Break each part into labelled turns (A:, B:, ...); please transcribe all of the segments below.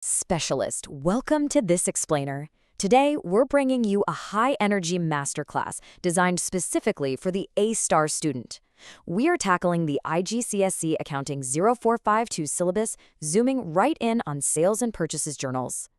A: Specialist, welcome to This Explainer. Today, we're bringing you a high-energy masterclass designed specifically for the A-star student. We are tackling the IGCSE Accounting 0452 syllabus, zooming right in on sales and purchases journals.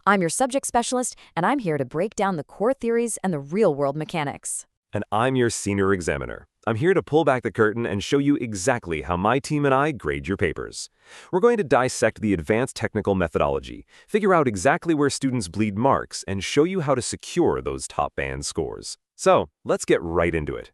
A: I'm your subject specialist, and I'm here to break down the core theories and the real-world mechanics.
B: And I'm your senior examiner. I'm here to pull back the curtain and show you exactly how my team and I grade your papers. We're going to dissect the advanced technical methodology, figure out exactly where students bleed marks, and show you how to secure those top band scores. So, let's get right into it.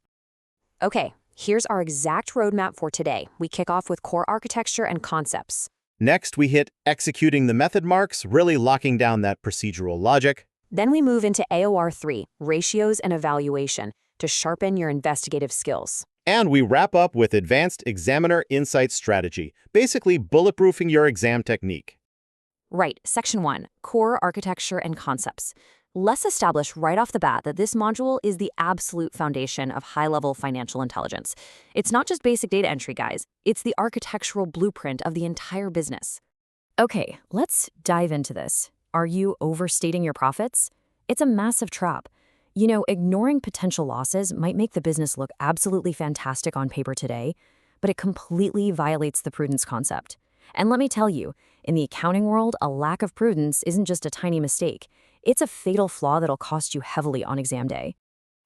A: Okay, here's our exact roadmap for today. We kick off with core architecture and concepts.
C: Next, we hit executing the method marks, really locking down that procedural logic.
A: Then we move into AOR 3, ratios and evaluation, to sharpen your investigative skills.
C: And we wrap up with advanced examiner insight strategy, basically bulletproofing your exam technique.
A: Right, Section 1, core architecture and concepts. Let's establish right off the bat that this module is the absolute foundation of high-level financial intelligence. It's not just basic data entry, guys. It's the architectural blueprint of the entire business. Okay, let's dive into this. Are you overstating your profits? It's a massive trap. You know, ignoring potential losses might make the business look absolutely fantastic on paper today, but it completely violates the prudence concept. And let me tell you, in the accounting world, a lack of prudence isn't just a tiny mistake. It's a fatal flaw that'll cost you heavily on exam day.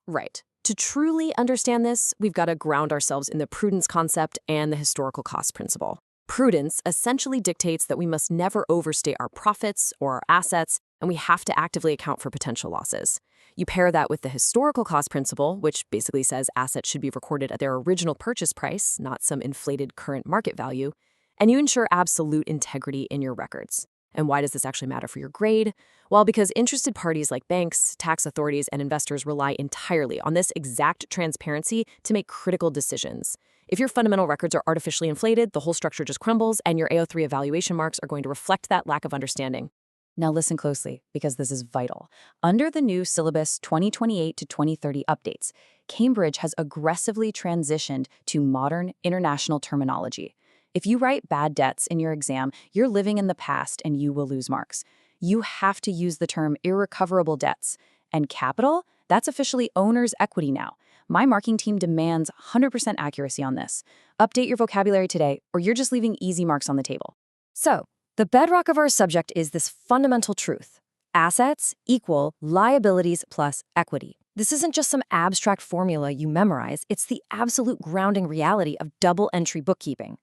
A: Right. To truly understand this, we've got to ground ourselves in the prudence concept and the historical cost principle. Prudence essentially dictates that we must never overstate our profits or our assets, and we have to actively account for potential losses. You pair that with the historical cost principle, which basically says assets should be recorded at their original purchase price, not some inflated current market value, and you ensure absolute integrity in your records. And why does this actually matter for your grade? Well, because interested parties like banks, tax authorities, and investors rely entirely on this exact transparency to make critical decisions. If your fundamental records are artificially inflated, the whole structure just crumbles, and your AO3 evaluation marks are going to reflect that lack of understanding. Now listen closely, because this is vital. Under the new syllabus 2028 to 2030 updates, Cambridge has aggressively transitioned to modern international terminology. If you write bad debts in your exam, you're living in the past and you will lose marks. You have to use the term irrecoverable debts. And capital? That's officially owner's equity now. My marking team demands 100% accuracy on this. Update your vocabulary today, or you're just leaving easy marks on the table. So, the bedrock of our subject is this fundamental truth. Assets equal liabilities plus equity. This isn't just some abstract formula you memorize, it's the absolute grounding reality of double-entry bookkeeping.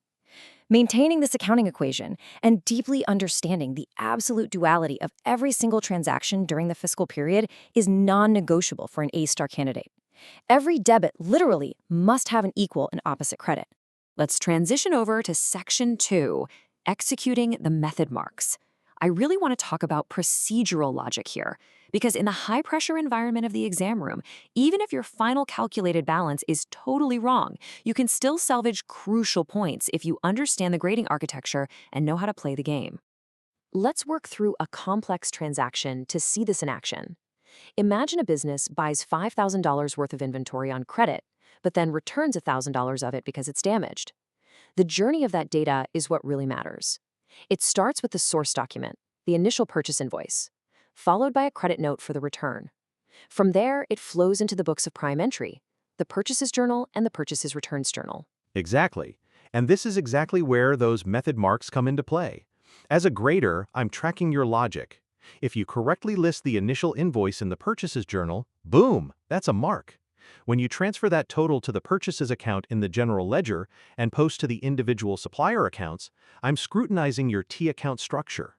A: Maintaining this accounting equation and deeply understanding the absolute duality of every single transaction during the fiscal period is non-negotiable for an A-star candidate. Every debit literally must have an equal and opposite credit. Let's transition over to Section 2, executing the method marks. I really want to talk about procedural logic here, because in the high-pressure environment of the exam room, even if your final calculated balance is totally wrong, you can still salvage crucial points if you understand the grading architecture and know how to play the game. Let's work through a complex transaction to see this in action. Imagine a business buys $5,000 worth of inventory on credit, but then returns $1,000 of it because it's damaged. The journey of that data is what really matters. It starts with the source document, the initial purchase invoice, followed by a credit note for the return. From there, it flows into the books of prime entry, the purchases journal and the purchases returns journal.
D: Exactly. And this is exactly where those method marks come into play. As a grader, I'm tracking your logic. If you correctly list the initial invoice in the purchases journal, boom, that's a mark. When you transfer that total to the purchases account in the general ledger and post to the individual supplier accounts, I'm scrutinizing your T account structure.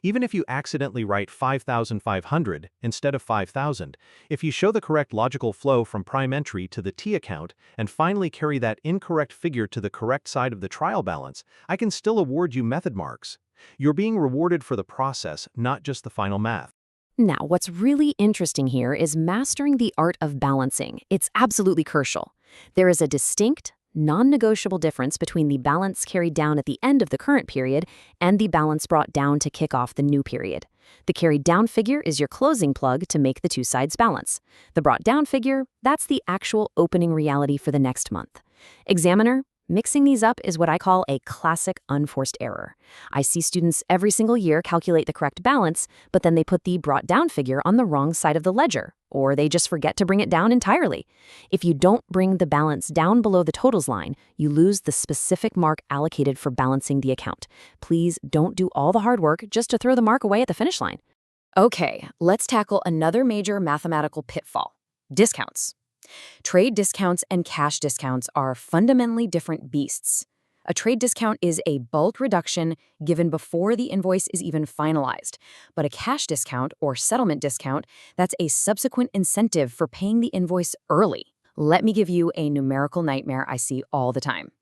D: Even if you accidentally write 5,500 instead of 5,000, if you show the correct logical flow from prime entry to the T account and finally carry that incorrect figure to the correct side of the trial balance, I can still award you method marks. You're being rewarded for the process, not just the final math.
A: Now, what's really interesting here is mastering the art of balancing. It's absolutely crucial. There is a distinct, non-negotiable difference between the balance carried down at the end of the current period and the balance brought down to kick off the new period. The carried down figure is your closing plug to make the two sides balance. The brought down figure, that's the actual opening reality for the next month. Examiner, Mixing these up is what I call a classic unforced error. I see students every single year calculate the correct balance, but then they put the brought down figure on the wrong side of the ledger, or they just forget to bring it down entirely. If you don't bring the balance down below the totals line, you lose the specific mark allocated for balancing the account. Please don't do all the hard work just to throw the mark away at the finish line. Okay, let's tackle another major mathematical pitfall: discounts. Trade discounts and cash discounts are fundamentally different beasts. A trade discount is a bulk reduction given before the invoice is even finalized, but a cash discount or settlement discount, that's a subsequent incentive for paying the invoice early. Let me give you a numerical nightmare I see all the time.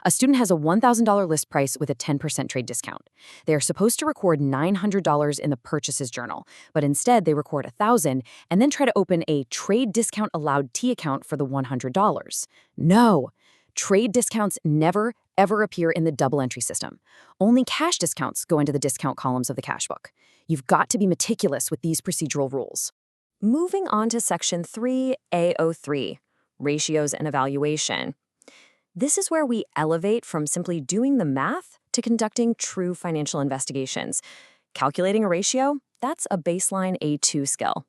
A: A student has a $1,000 list price with a 10% trade discount. They are supposed to record $900 in the purchases journal, but instead they record $1,000 and then try to open a trade discount allowed T account for the $100. No, trade discounts never, ever appear in the double entry system. Only cash discounts go into the discount columns of the cash book. You've got to be meticulous with these procedural rules. Moving on to Section 3A03, Ratios and Evaluation. This is where we elevate from simply doing the math to conducting true financial investigations. Calculating a ratio, that's a baseline A2 skill.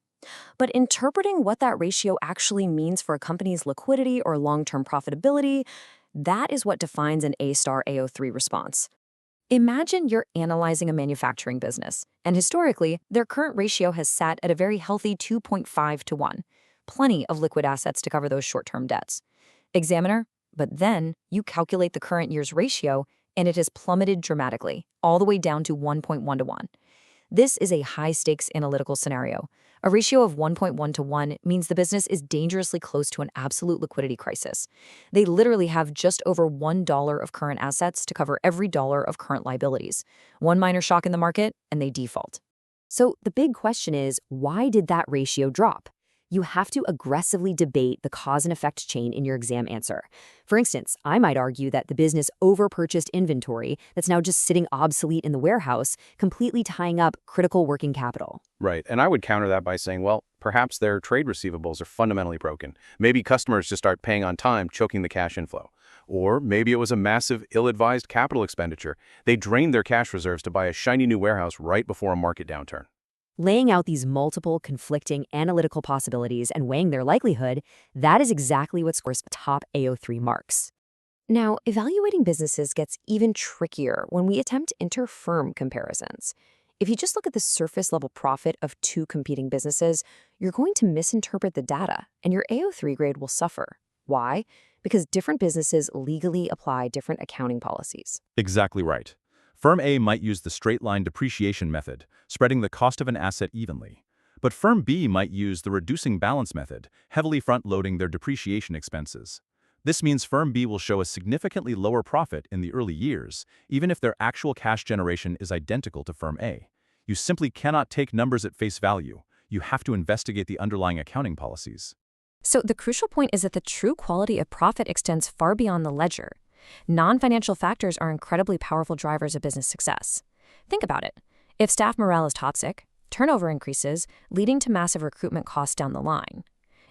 A: But interpreting what that ratio actually means for a company's liquidity or long-term profitability, that is what defines an A-star A03 response. Imagine you're analyzing a manufacturing business, and historically, their current ratio has sat at a very healthy 2.5 to 1. Plenty of liquid assets to cover those short-term debts. Examiner, but then you calculate the current year's ratio, and it has plummeted dramatically, all the way down to 1.1 to 1. This is a high-stakes analytical scenario. A ratio of 1.1 to 1 means the business is dangerously close to an absolute liquidity crisis. They literally have just over $1 of current assets to cover every dollar of current liabilities. One minor shock in the market, and they default. So the big question is, why did that ratio drop? You have to aggressively debate the cause and effect chain in your exam answer. For instance, I might argue that the business overpurchased inventory that's now just sitting obsolete in the warehouse, completely tying up critical working capital.
E: Right, and I would counter that by saying, well, perhaps their trade receivables are fundamentally broken. Maybe customers just aren't paying on time, choking the cash inflow. Or maybe it was a massive, ill-advised capital expenditure. They drained their cash reserves to buy a shiny new warehouse right before a market downturn.
A: Laying out these multiple, conflicting analytical possibilities and weighing their likelihood, that is exactly what scores top AO3 marks. Now, evaluating businesses gets even trickier when we attempt inter-firm comparisons. If you just look at the surface-level profit of two competing businesses, you're going to misinterpret the data, and your AO3 grade will suffer. Why? Because different businesses legally apply different accounting policies.
F: Exactly right. Firm A might use the straight-line depreciation method, spreading the cost of an asset evenly. But Firm B might use the reducing balance method, heavily front-loading their depreciation expenses. This means Firm B will show a significantly lower profit in the early years, even if their actual cash generation is identical to Firm A. You simply cannot take numbers at face value. You have to investigate the underlying accounting policies.
A: So the crucial point is that the true quality of profit extends far beyond the ledger. Non-financial factors are incredibly powerful drivers of business success. Think about it. If staff morale is toxic, turnover increases, leading to massive recruitment costs down the line.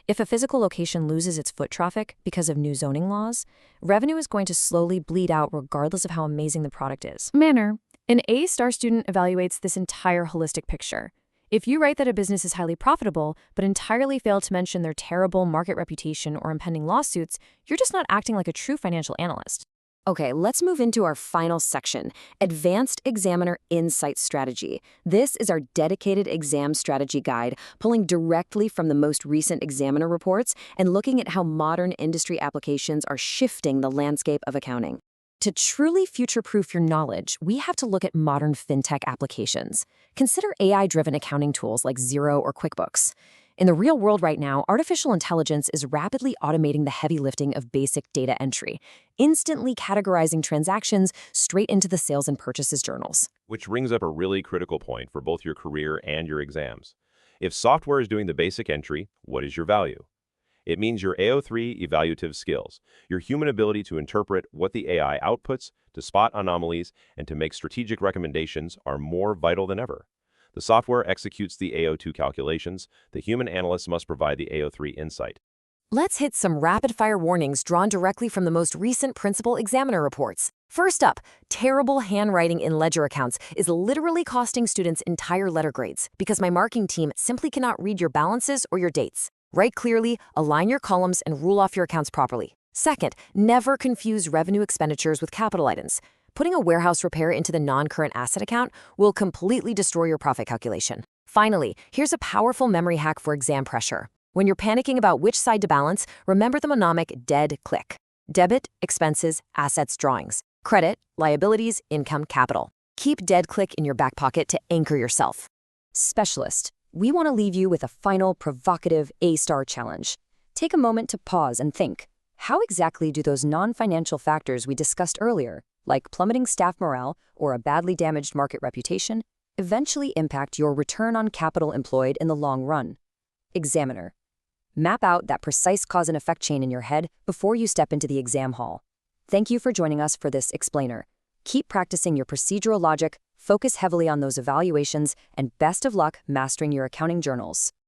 A: If a physical location loses its foot traffic because of new zoning laws, revenue is going to slowly bleed out regardless of how amazing the product is. An A-star student evaluates this entire holistic picture. If you write that a business is highly profitable, but entirely fail to mention their terrible market reputation or impending lawsuits, you're just not acting like a true financial analyst. Okay, let's move into our final section, Advanced Examiner Insight Strategy. This is our dedicated exam strategy guide, pulling directly from the most recent examiner reports and looking at how modern industry applications are shifting the landscape of accounting. To truly future-proof your knowledge, we have to look at modern fintech applications. Consider AI-driven accounting tools like Xero or QuickBooks. In the real world right now, artificial intelligence is rapidly automating the heavy lifting of basic data entry, instantly categorizing transactions straight into the sales and purchases journals.
B: Which brings up a really critical point for both your career and your exams. If software is doing the basic entry, what is your value? It means your AO3 evaluative skills, your human ability to interpret what the AI outputs, to spot anomalies, and to make strategic recommendations are more vital than ever. The software executes the AO2 calculations, the human analyst must provide the AO3 insight.
A: Let's hit some rapid-fire warnings drawn directly from the most recent principal examiner reports. First up, terrible handwriting in ledger accounts is literally costing students entire letter grades because my marking team simply cannot read your balances or your dates. Write clearly, align your columns, and rule off your accounts properly. Second, never confuse revenue expenditures with capital items. Putting a warehouse repair into the non-current asset account will completely destroy your profit calculation. Finally, here's a powerful memory hack for exam pressure. When you're panicking about which side to balance, remember the mnemonic DEAD click. Debit, expenses, assets, drawings. Credit, liabilities, income, capital. Keep DEAD click in your back pocket to anchor yourself. Specialist, we want to leave you with a final provocative A-star challenge. Take a moment to pause and think. How exactly do those non-financial factors we discussed earlier, like plummeting staff morale or a badly damaged market reputation, eventually impact your return on capital employed in the long run? Examiner, map out that precise cause and effect chain in your head before you step into the exam hall. Thank you for joining us for this explainer. Keep practicing your procedural logic, focus heavily on those evaluations, and best of luck mastering your accounting journals.